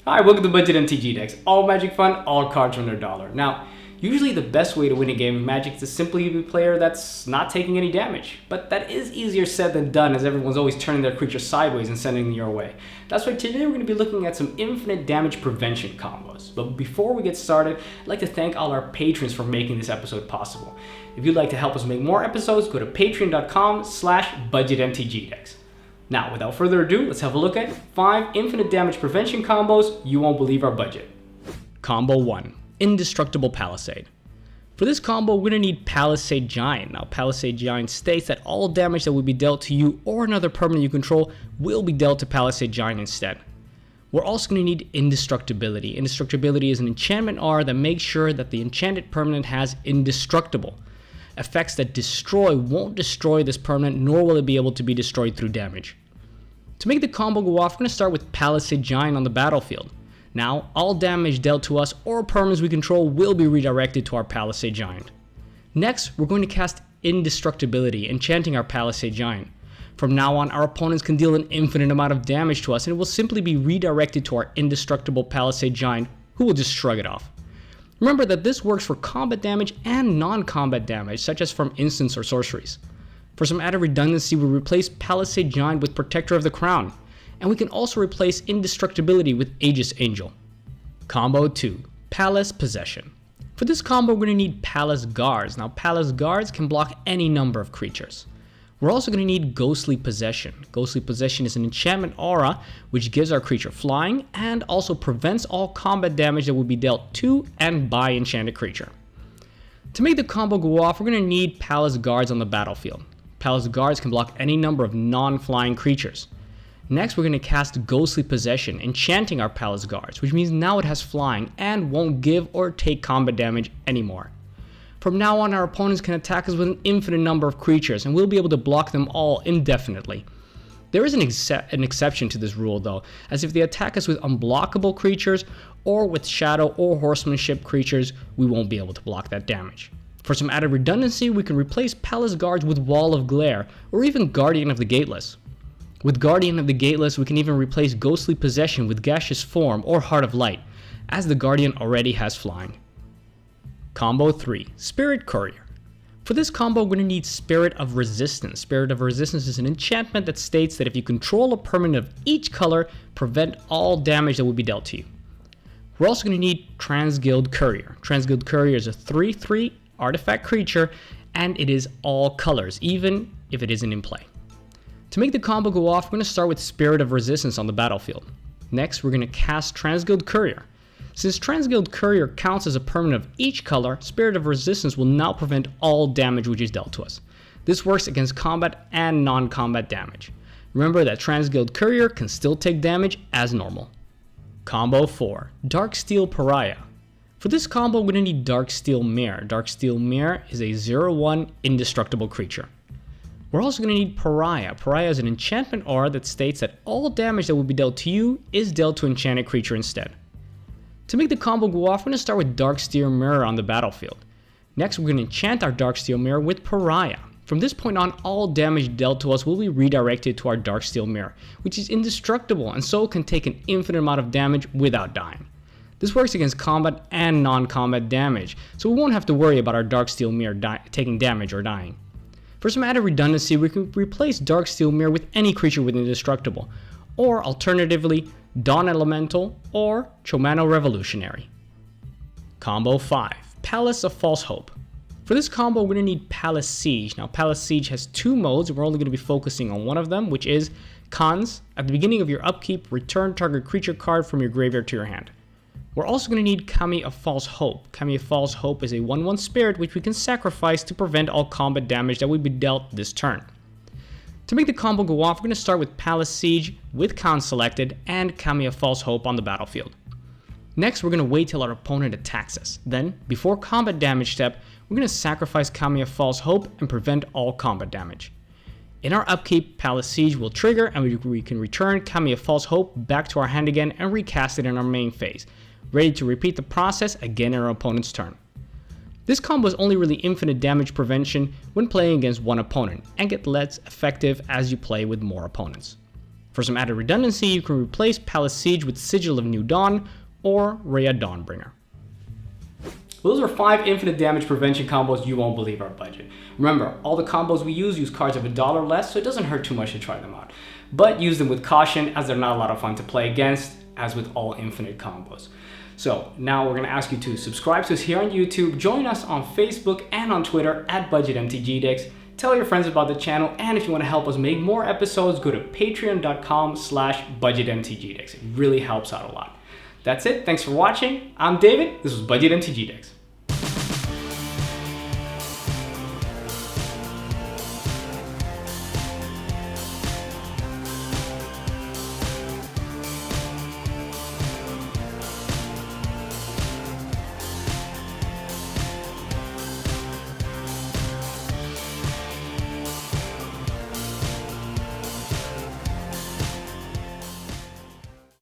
Hi, welcome to Budget MTG Decks. All Magic fun, all cards under $1. Now, usually the best way to win a game of Magic is to simply be a player that's not taking any damage. But that is easier said than done, as everyone's always turning their creature sideways and sending them your way. That's why today we're going to be looking at some infinite damage prevention combos. But before we get started, I'd like to thank all our patrons for making this episode possible. If you'd like to help us make more episodes, go to patreon.com/budgetmtgdecks. Now, without further ado, let's have a look at 5 infinite damage prevention combos you won't believe our budget. Combo 1. Indestructible Palisade. For this combo, we're going to need Palisade Giant. Now, Palisade Giant states that all damage that will be dealt to you or another permanent you control will be dealt to Palisade Giant instead. We're also going to need Indestructibility. Indestructibility is an enchantment R that makes sure that the enchanted permanent has Indestructible. Effects that destroy won't destroy this permanent, nor will it be able to be destroyed through damage. To make the combo go off, we're going to start with Palisade Giant on the battlefield. Now, all damage dealt to us or permanents we control will be redirected to our Palisade Giant. Next, we're going to cast Indestructibility, enchanting our Palisade Giant. From now on, our opponents can deal an infinite amount of damage to us, and it will simply be redirected to our Indestructible Palisade Giant, who will just shrug it off. Remember that this works for combat damage and non-combat damage, such as from instants or sorceries. For some added redundancy, we replace Palisade Giant with Protector of the Crown, and we can also replace Indestructibility with Aegis Angel. Combo 2. Palace Possession. For this combo, we're going to need Palace Guards. Now, Palace Guards can block any number of creatures. We're also going to need Ghostly Possession. Ghostly Possession is an enchantment aura which gives our creature flying and also prevents all combat damage that would be dealt to and by enchanted creature. To make the combo go off, we're going to need Palace Guards on the battlefield. Palace Guards can block any number of non-flying creatures. Next, we're going to cast Ghostly Possession, enchanting our Palace Guards, which means now it has flying and won't give or take combat damage anymore. From now on, our opponents can attack us with an infinite number of creatures, and we'll be able to block them all indefinitely. There is an exception to this rule though, as if they attack us with unblockable creatures or with shadow or horsemanship creatures, we won't be able to block that damage. For some added redundancy, we can replace Palace Guards with Wall of Glare or even Guardian of the Gateless. With Guardian of the Gateless, we can even replace Ghostly Possession with Gaseous Form or Heart of Light, as the Guardian already has flying. Combo 3. Spirit Courier. For this combo, we're going to need Spirit of Resistance. Spirit of Resistance is an enchantment that states that if you control a permanent of each color, prevent all damage that will be dealt to you. We're also going to need Transguild Courier. Transguild Courier is a 3/3 artifact creature, and it is all colors, even if it isn't in play. To make the combo go off, we're going to start with Spirit of Resistance on the battlefield. Next, we're going to cast Transguild Courier. Since Transguild Courier counts as a permanent of each color, Spirit of Resistance will now prevent all damage which is dealt to us. This works against combat and non-combat damage. Remember that Transguild Courier can still take damage as normal. Combo 4. Darksteel Pariah. For this combo, we're going to need Darksteel Mirror. Darksteel Mirror is a 0/1 indestructible creature. We're also going to need Pariah. Pariah is an enchantment aura that states that all damage that will be dealt to you is dealt to enchanted creature instead. To make the combo go off, we're going to start with Darksteel Mirror on the battlefield. Next, we're going to enchant our Darksteel Mirror with Pariah. From this point on, all damage dealt to us will be redirected to our Darksteel Mirror, which is indestructible and so can take an infinite amount of damage without dying. This works against combat and non-combat damage, so we won't have to worry about our Darksteel Mirror taking damage or dying. For some added redundancy, we can replace Darksteel Mirror with any creature with Indestructible, or alternatively, Dawn Elemental or Chomano Revolutionary. Combo 5. Palace of False Hope. For this combo, we're going to need Palace Siege. Now, Palace Siege has 2 modes, and we're only going to be focusing on one of them, which is Cons. At the beginning of your upkeep, return target creature card from your graveyard to your hand. We're also going to need Kami of False Hope. Kami of False Hope is a 1/1 spirit which we can sacrifice to prevent all combat damage that would be dealt this turn. To make the combo go off, we're going to start with Palace Siege with Con selected and Kami of False Hope on the battlefield. Next, we're going to wait till our opponent attacks us. Then, before combat damage step, we're going to sacrifice Kami of False Hope and prevent all combat damage. In our upkeep, Palace Siege will trigger and we can return Kami of False Hope back to our hand again and recast it in our main phase, ready to repeat the process again in our opponent's turn. This combo is only really infinite damage prevention when playing against one opponent, and gets less effective as you play with more opponents. For some added redundancy, you can replace Palisade with Sigil of New Dawn or Rhea Dawnbringer. Those are 5 infinite damage prevention combos you won't believe our budget. Remember, all the combos we use cards of $1 or less, so it doesn't hurt too much to try them out. But use them with caution, as they're not a lot of fun to play against, as with all infinite combos. So now we're going to ask you to subscribe to us here on YouTube, join us on Facebook and on Twitter at Budget MTG Decks. Tell your friends about the channel, and if you want to help us make more episodes, go to patreon.com/budgetmtgdecks. It really helps out a lot. That's it. Thanks for watching. I'm David. This was Budget MTG Decks.